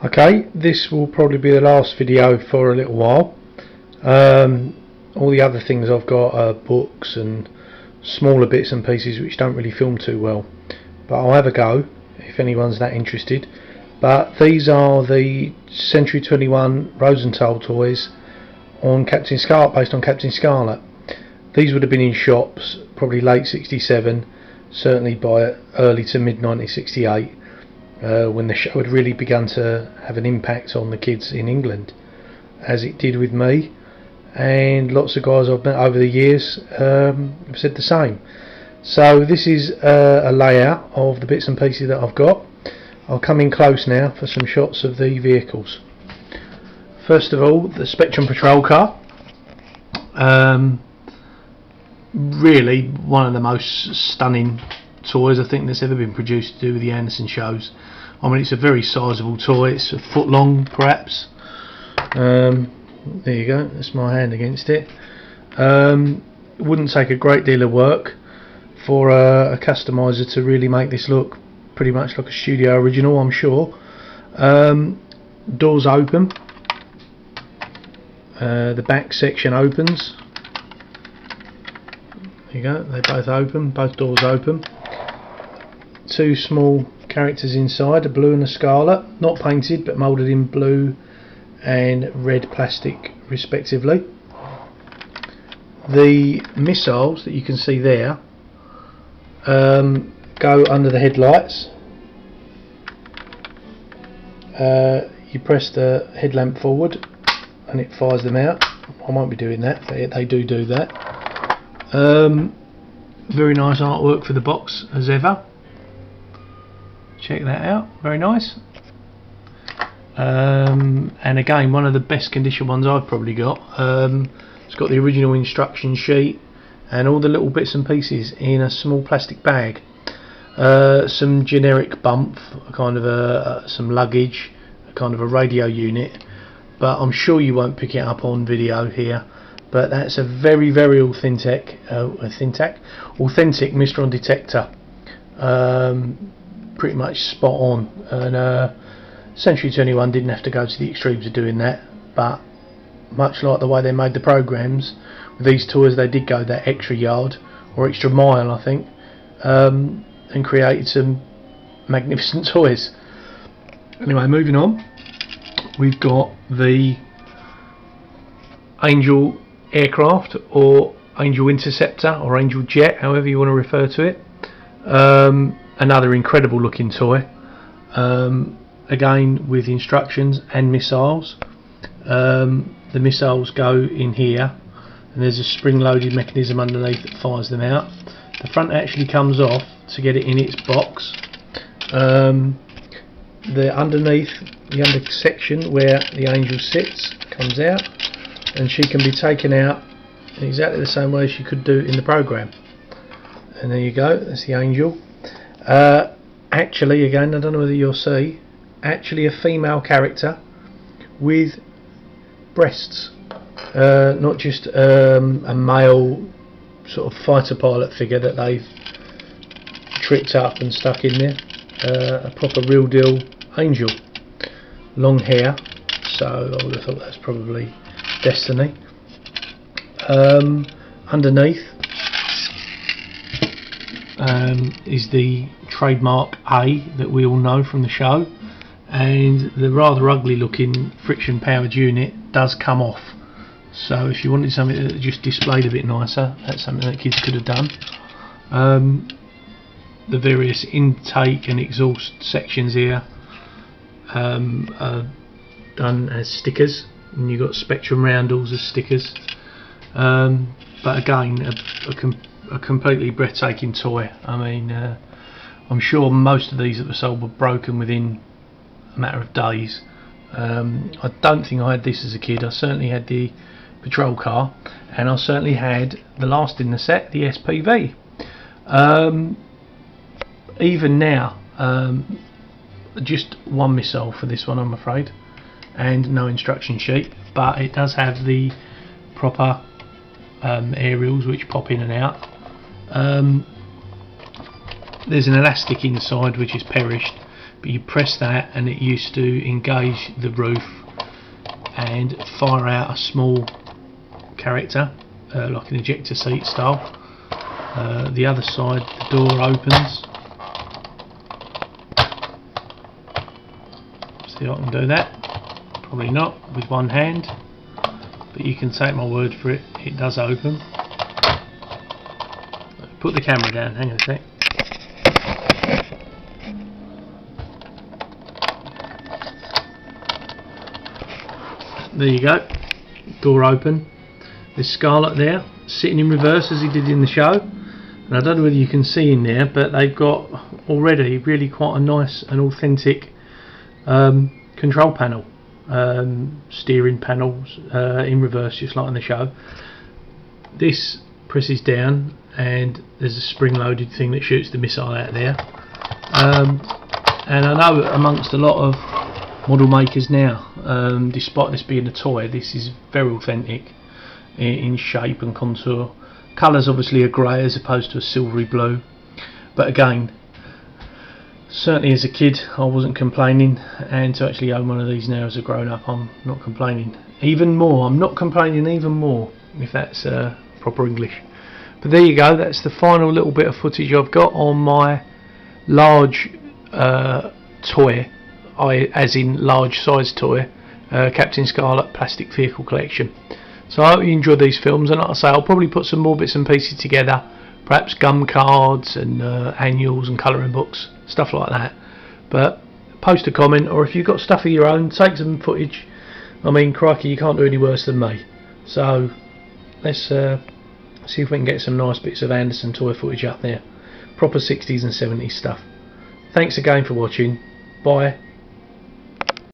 Okay, this will probably be the last video for a little while. All the other things I've got are books and smaller bits and pieces which don't really film too well, but I'll have a go if anyone's that interested. But these are the Century 21 Rosenthal toys on Captain Scarlet, based on Captain Scarlet. These would have been in shops probably late '67, certainly by early to mid 1968, when the show had really begun to have an impact on the kids in England, as it did with me, and lots of guys I've met over the years have said the same. So this is a layout of the bits and pieces that I've got. I'll come in close now for some shots of the vehicles. First of all, the Spectrum Patrol car. Really one of the most stunning toys I think that's ever been produced to do with the Anderson shows. I mean, it's a very sizable toy. It's a foot long perhaps. There you go, that's my hand against it. It wouldn't take a great deal of work for a customizer to really make this look pretty much like a studio original, I'm sure. Doors open, the back section opens. There you go, they both open, both doors open. Two small characters inside, a blue and a scarlet, not painted but moulded in blue and red plastic respectively. The missiles that you can see there go under the headlights. You press the headlamp forward and it fires them out. I won't be doing that, but they do that. Very nice artwork for the box as ever. Check that out, very nice. And again, one of the best condition ones I've probably got. It's got the original instruction sheet and all the little bits and pieces in a small plastic bag. Some generic bump, kind of some luggage, kind of a radio unit, but I'm sure you won't pick it up on video here. But that's a very, very authentic Mysteron detector. Pretty much spot on, and Century 21 didn't have to go to the extremes of doing that, but much like the way they made the programs with these toys, they did go that extra yard or extra mile, I think, and created some magnificent toys. Anyway, moving on, we've got the Angel aircraft, or Angel Interceptor, or Angel Jet, however you want to refer to it. Another incredible looking toy, again with instructions and missiles. The missiles go in here, and there's a spring loaded mechanism underneath that fires them out. The front actually comes off to get it in its box. The underneath, the under section where the Angel sits, comes out, and she can be taken out in exactly the same way as she could do in the program. And there you go, that's the Angel. Actually, again, I don't know whether you'll see, actually a female character with breasts, not just a male sort of fighter pilot figure that they've tricked up and stuck in there. A proper real deal Angel, long hair, so I would have thought that's probably Destiny. Underneath is the trademark A that we all know from the show, and the rather ugly looking friction powered unit does come off, so if you wanted something that just displayed a bit nicer, that's something that kids could have done. The various intake and exhaust sections here are done as stickers, and you've got Spectrum roundels as stickers, but again a completely breathtaking toy. I mean, I'm sure most of these that were sold were broken within a matter of days. I don't think I had this as a kid. I certainly had the patrol car, and I certainly had the last in the set, the SPV. Even now, just one missile for this one, I'm afraid, and no instruction sheet, but it does have the proper aerials which pop in and out. There's an elastic inside which is perished but you press that and it used to engage the roof and fire out a small character, like an ejector seat style. The other side, the door opens. See if I can do that. Probably not with one hand, but you can take my word for it, it does open. Put the camera down, hang on a sec. There you go, door open. There's Scarlet there, sitting in reverse as he did in the show. And I don't know whether you can see in there, but they've got already really quite a nice and authentic control panel. Steering panels in reverse, just like in the show. This presses down and there's a spring-loaded thing that shoots the missile out there. And I know amongst a lot of model makers now, despite this being a toy, this is very authentic in shape and contour. Colours obviously are grey as opposed to a silvery blue, but again, certainly as a kid I wasn't complaining, and to actually own one of these now as a grown up, I'm not complaining even more. I'm not complaining even more, if that's proper English. But there you go, that's the final little bit of footage I've got on my large toy, as in large size toy, Captain Scarlet plastic vehicle collection. So I hope you enjoyed these films, and like I say, I'll probably put some more bits and pieces together, perhaps gum cards and annuals and colouring books, stuff like that. But post a comment, or if you've got stuff of your own, take some footage. I mean, crikey, you can't do any worse than me. So let's see if we can get some nice bits of Anderson toy footage up there. Proper 60s and 70s stuff. Thanks again for watching. Bye.